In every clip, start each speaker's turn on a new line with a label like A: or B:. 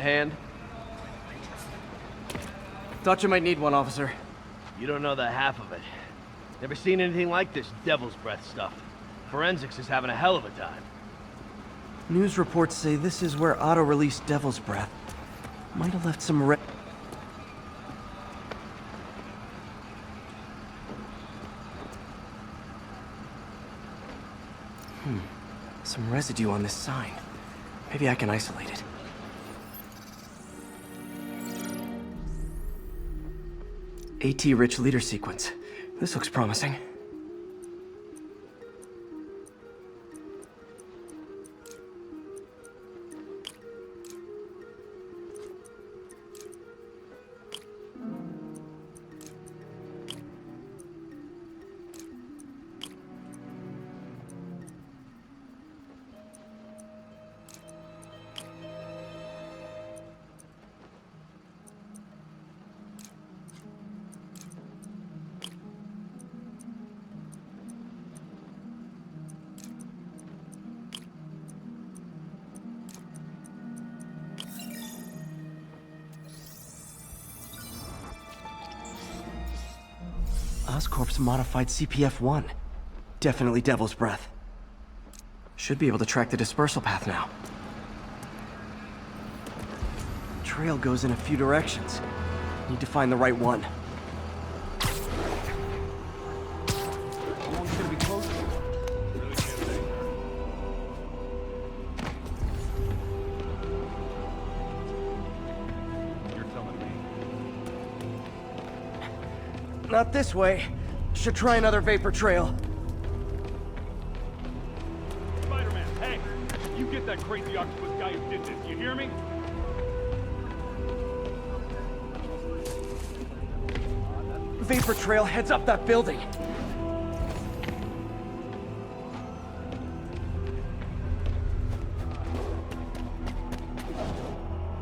A: hand?
B: Thought you might need one, officer.
A: You don't know the half of it. Never seen anything like this devil's breath stuff. Forensics is having a hell of a time.
B: News reports say this is where Otto released Devil's Breath. Might have left some some residue on this sign. Maybe I can isolate it. AT-rich leader sequence. This looks promising. Oscorp's modified CPF-1. Definitely Devil's Breath. Should be able to track the dispersal path now. Trail goes in a few directions. Need to find the right one.
C: How long is it gonna be closed for? Really can't say. You're telling me.
B: Not this way. Should try another vapor trail.
C: Spider-Man, hey! You get that crazy octopus guy who did this, you hear me?
B: Vapor trail heads up that building.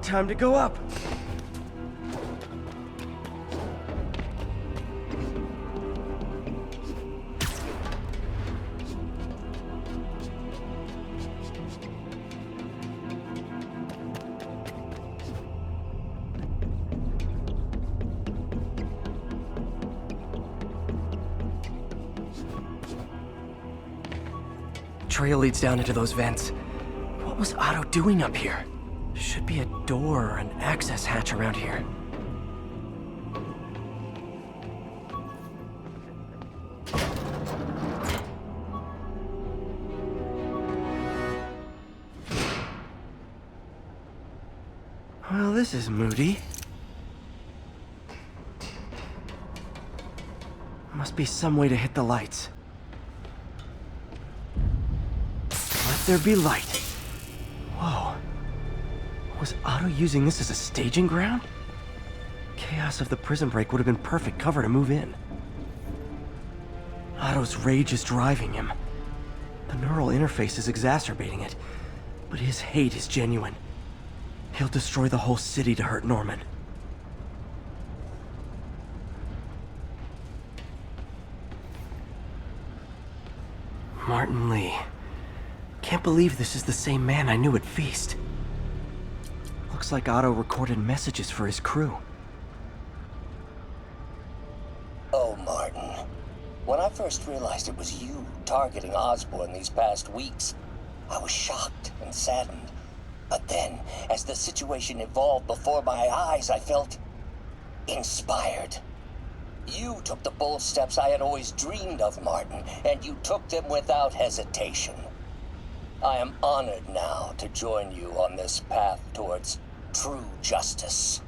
B: Time to go up. Trail leads down into those vents. What was Otto doing up here? Should be a door or an access hatch around here. Well, this is moody. Must be some way to hit the lights. Let there be light. Whoa. Was Otto using this as a staging ground? Chaos of the prison break would have been perfect cover to move in. Otto's rage is driving him. The neural interface is exacerbating it, but his hate is genuine. He'll destroy the whole city to hurt Norman. Martin Lee. Can't believe this is the same man I knew at Feast. Looks like Otto recorded messages for his crew.
D: Oh, Martin. When I first realized it was you targeting Osborn these past weeks, I was shocked and saddened. But then, as the situation evolved before my eyes, I felt inspired. You took the bold steps I had always dreamed of, Martin, and you took them without hesitation. I am honored now to join you on this path towards true justice.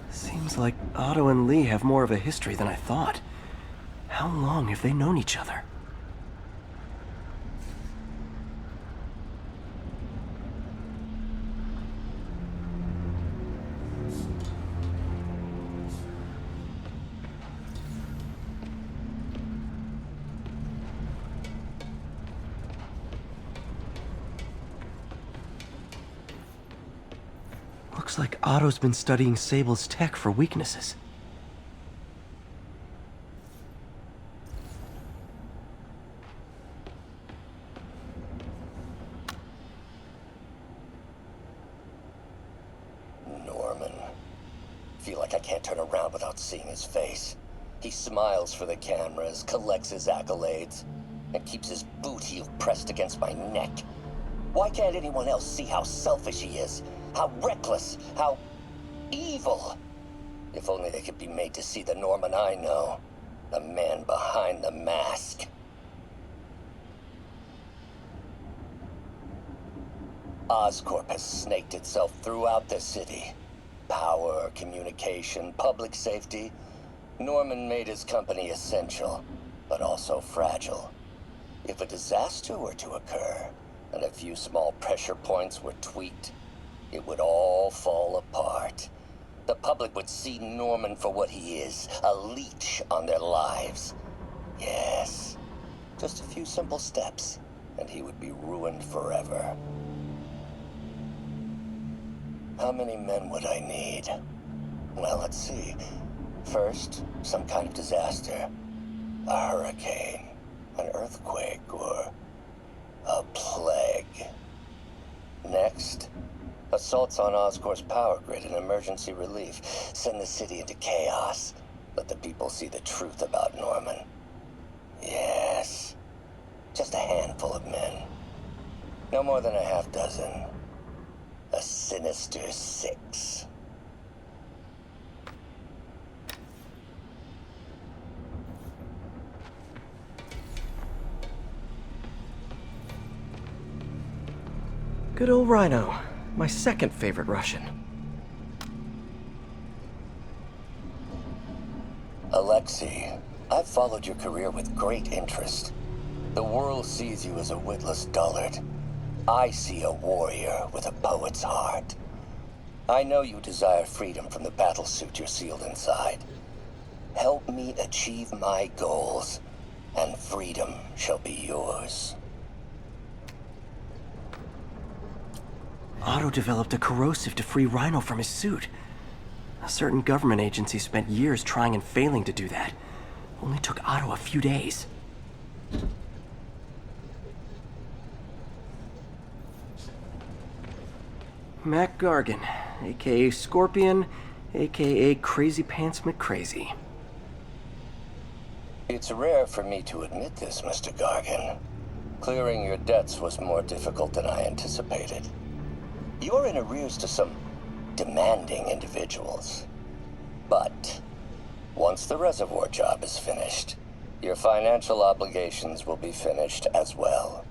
B: Seems like Otto and Lee have more of a history than I thought. How long have they known each other? Looks like Otto's been studying Sable's tech for weaknesses.
D: like I can't turn around without seeing his face. He smiles for the cameras, collects his accolades, and keeps his boot heel pressed against my neck. Why can't anyone else see how selfish he is? How reckless, how evil? If only they could be made to see the Norman I know. The man behind the mask. Oscorp has snaked itself throughout the city. Power, communication, public safety. Norman made his company essential, but also fragile. If a disaster were to occur, and a few small pressure points were tweaked, it would all fall apart. The public would see Norman for what he is, a leech on their lives. Yes, just a few simple steps, and he would be ruined forever. How many men would I need? Well, let's see. First, some kind of disaster. A hurricane, an earthquake, or a plague. Next, assaults on Oscorp's power grid and emergency relief. Send the city into chaos. Let the people see the truth about Norman. Yes, just a handful of men. No more than a half dozen. A sinister 6.
B: Good old Rhino. My second favorite Russian.
D: Alexei, I've followed your career with great interest. The world sees you as a witless dullard. I see a warrior with a poet's heart. I know you desire freedom from the battlesuit you're sealed inside. Help me achieve my goals, and freedom shall be yours.
B: Otto developed a corrosive to free Rhino from his suit. A certain government agency spent years trying and failing to do that. Only took Otto a few days. Mac Gargan, aka Scorpion, aka Crazy Pants McCrazy.
D: It's rare for me to admit this, Mr. Gargan. Clearing your debts was more difficult than I anticipated. You're in arrears to some demanding individuals. But once the reservoir job is finished, your financial obligations will be finished as well.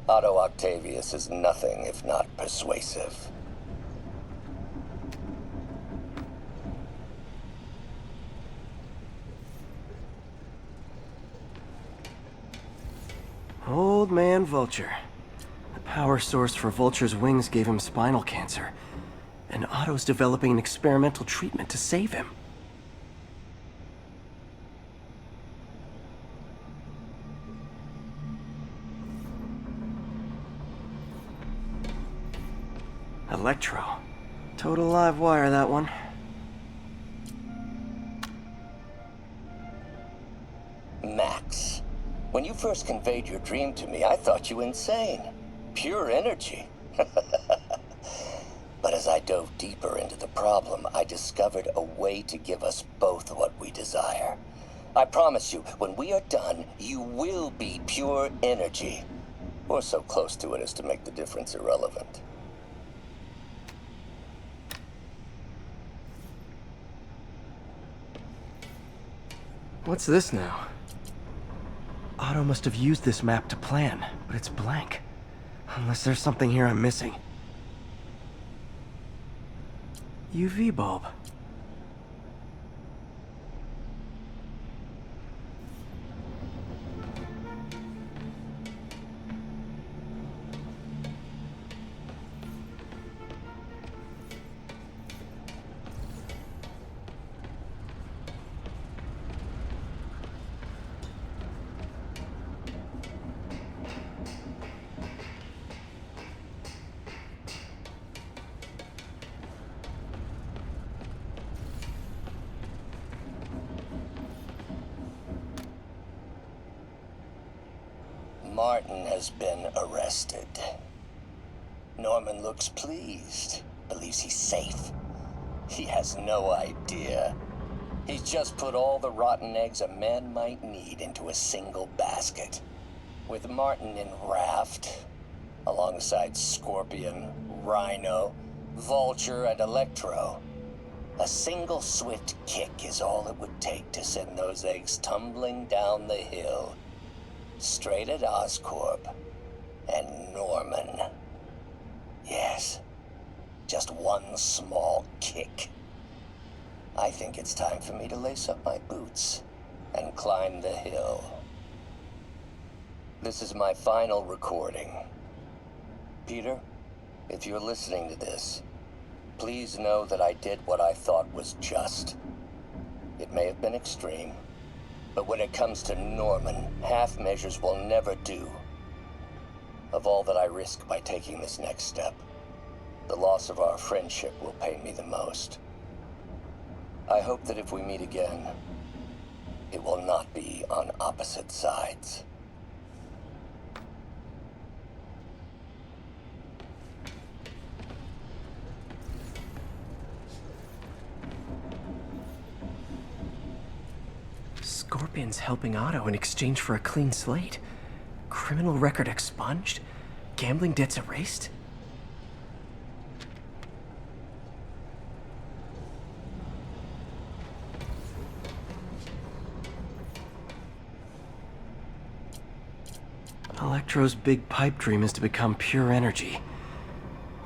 D: Otto Octavius is nothing if not persuasive.
B: Old man Vulture. The power source for Vulture's wings gave him spinal cancer, and Otto's developing an experimental treatment to save him. Electro. Total live wire, that one.
D: Max, when you first conveyed your dream to me, I thought you insane. Pure energy. But as I dove deeper into the problem, I discovered a way to give us both what we desire. I promise you, when we are done, you will be pure energy. Or so close to it as to make the difference irrelevant.
B: What's this now? Otto must have used this map to plan, but it's blank. Unless there's something here I'm missing. UV bulb.
D: Martin has been arrested. Norman looks pleased, believes he's safe. He has no idea. He's just put all the rotten eggs a man might need into a single basket. With Martin in raft, alongside Scorpion, Rhino, Vulture, and Electro, a single swift kick is all it would take to send those eggs tumbling down the hill, straight at Oscorp and Norman. Yes, just one small kick. I think it's time for me to lace up my boots and climb the hill. This is my final recording. Peter, if you're listening to this, please know that I did what I thought was just. It may have been extreme, but when it comes to Norman, half measures will never do. Of all that I risk by taking this next step, the loss of our friendship will pain me the most. I hope that if we meet again, it will not be on opposite sides.
B: Scorpion's helping Otto in exchange for a clean slate. Criminal record expunged? Gambling debts erased? Electro's big pipe dream is to become pure energy.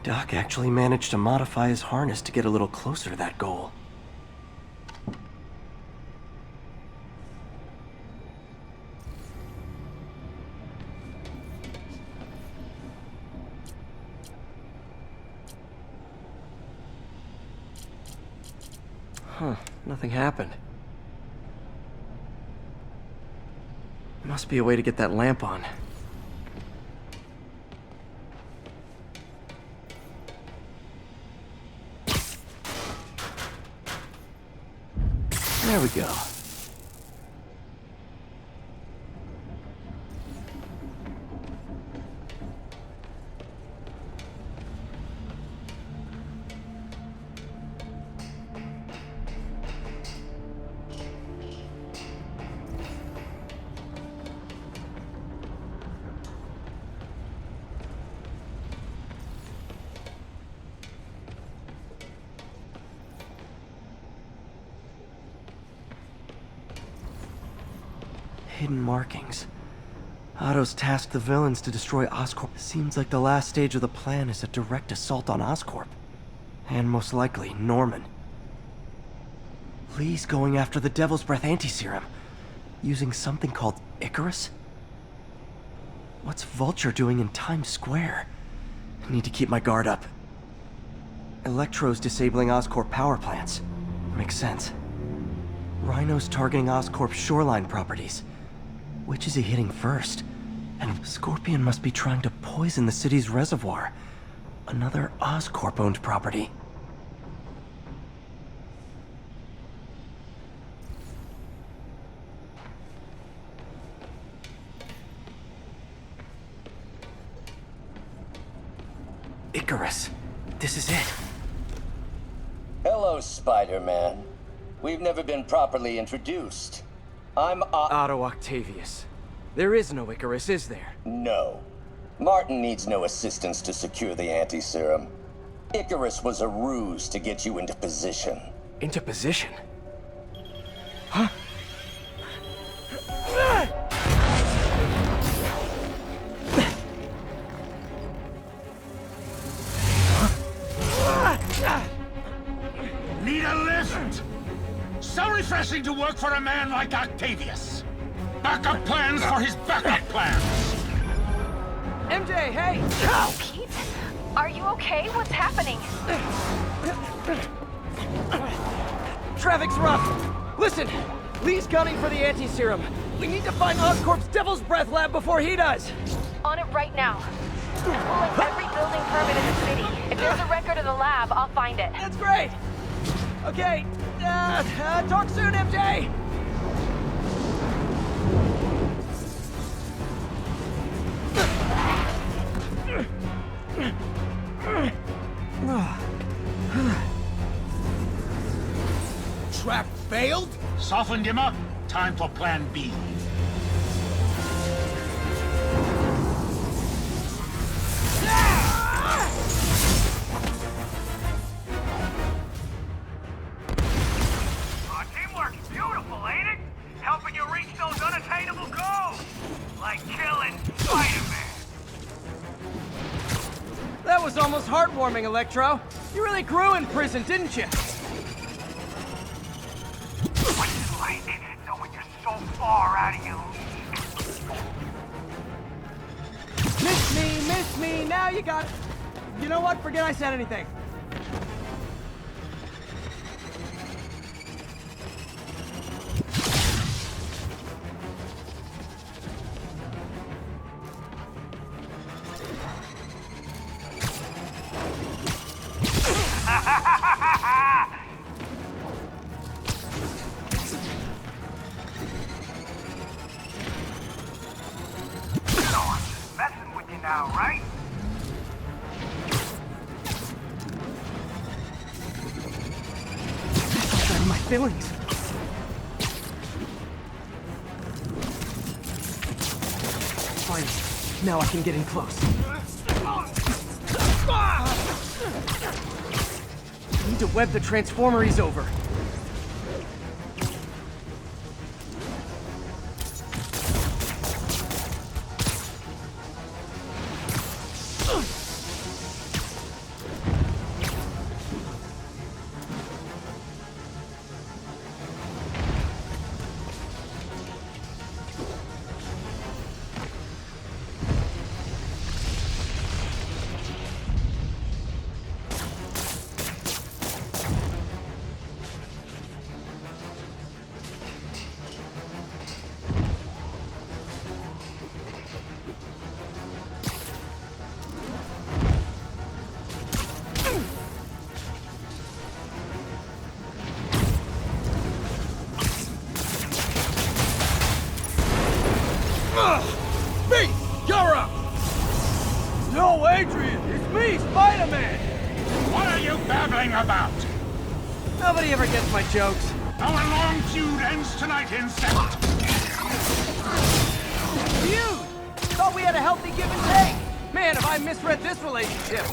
B: Doc actually managed to modify his harness to get a little closer to that goal. Huh, nothing happened. Must be a way to get that lamp on. There we go. Hidden markings. Otto's tasked the villains to destroy Oscorp. Seems like the last stage of the plan is a direct assault on Oscorp. And most likely, Norman. Lee's going after the Devil's Breath anti-serum, using something called Icarus? What's Vulture doing in Times Square? I need to keep my guard up. Electro's disabling Oscorp power plants. Makes sense. Rhino's targeting Oscorp's shoreline properties. Which is he hitting first? And Scorpion must be trying to poison the city's reservoir. Another Oscorp-owned property. Icarus. This is it.
D: Hello, Spider-Man. We've never been properly introduced. I'm
B: Otto Octavius. There is no Icarus, is there?
D: No. Martin needs no assistance to secure the anti-serum. Icarus was a ruse to get you into position.
B: Into position? Huh?
E: Need a lift? So refreshing to work for a man like Octavius. Backup plans for his backup plans.
B: MJ, hey!
F: Pete? Are you okay? What's happening?
B: Traffic's rough. Listen, Lee's gunning for the anti-serum. We need to find Oscorp's Devil's Breath lab before he does.
F: On it right now. I'm pulling every building permit in the city. If there's a record of the lab, I'll find it.
B: That's great. Okay, talk soon, MJ.
E: Softened him up. Time for plan B.
G: Teamwork's beautiful, ain't it? Helping you reach those unattainable goals. Like killing Spider-Man.
H: That was almost heartwarming, Electro. You really grew in prison, didn't you?
G: Like it, knowing you're so far out of your league.
H: Miss me, now you got it. You know what? Forget I said anything.
G: Messing with you now, right?
H: Hurting my feelings. Finally, now I can get in close. I need to web the transformer he's over.
A: Me! You're up! No, Adrian! It's me, Spider-Man!
E: What are you babbling about?
H: Nobody ever gets my jokes.
E: Our long feud ends tonight, insect.
H: Feud! Thought we had a healthy give and take. Man, have I misread this relationship.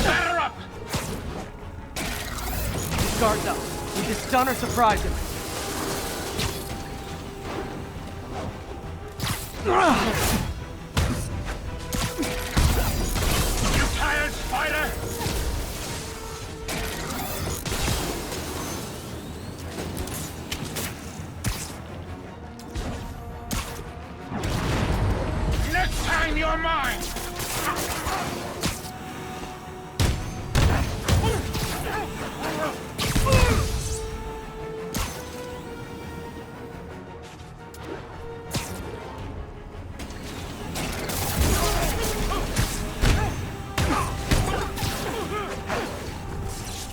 E: Batter up!
H: Guards up. We just stun or surprise him.
E: You tired, Spider? Next time you're mine!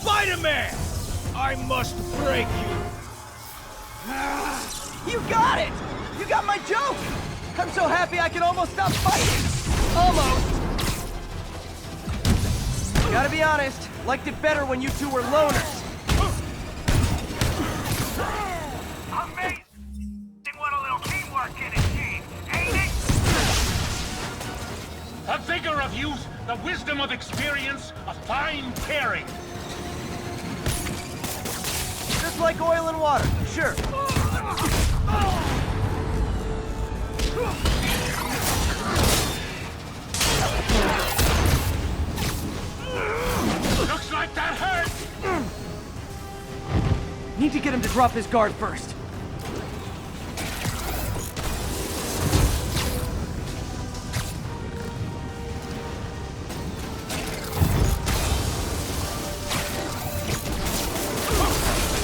A: Spider-Man! I must break you!
H: You got it! You got my joke! I'm so happy I can almost stop fighting! Almost! Gotta be honest, liked it better when you two were loners.
G: Amazing what a little teamwork can achieve, ain't it?
E: The vigor of youth, the wisdom of experience, a fine pairing.
H: Just like oil and water, sure.
E: Looks like that hurt!
H: Need to get him to drop his guard first.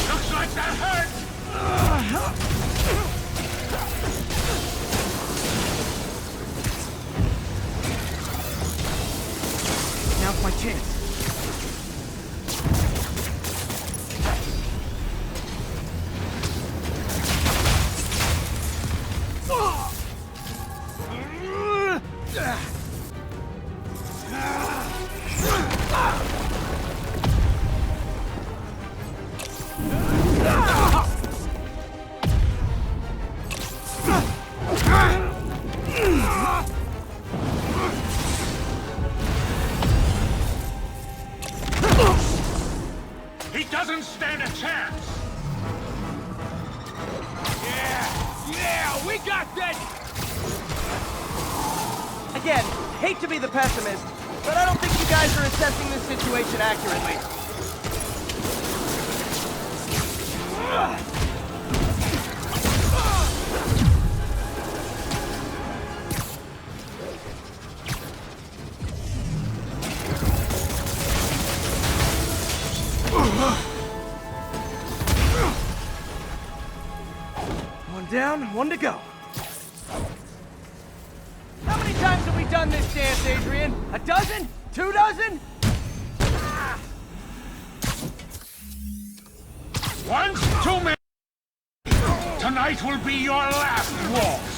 E: Looks like that hurt!
H: Now's my chance.
C: dead!
H: Again, hate to be the pessimist, but I don't think you guys are assessing this situation accurately. One down, one to go. How many times have we done this dance, Adrian? A dozen? 2 dozen?
E: Once too many. Tonight will be your last waltz.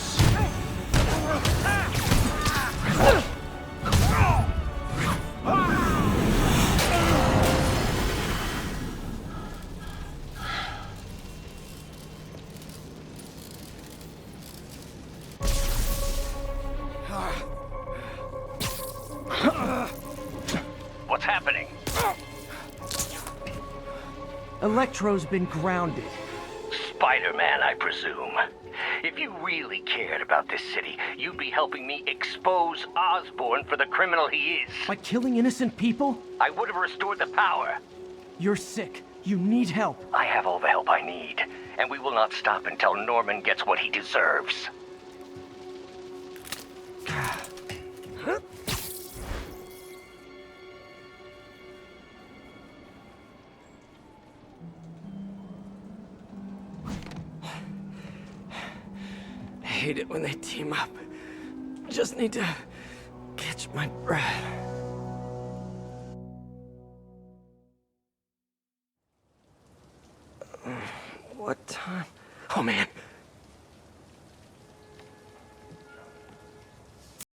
G: What's happening?
H: Electro's been grounded.
G: Spider-Man, I presume. If you really cared about this city, you'd be helping me expose Osborn for the criminal he is.
H: By killing innocent people?
G: I would have restored the power.
H: You're sick. You need help.
G: I have all the help I need, and we will not stop until Norman gets what he deserves.
B: I hate it when they team up. Just need to catch my breath. What time? Oh man,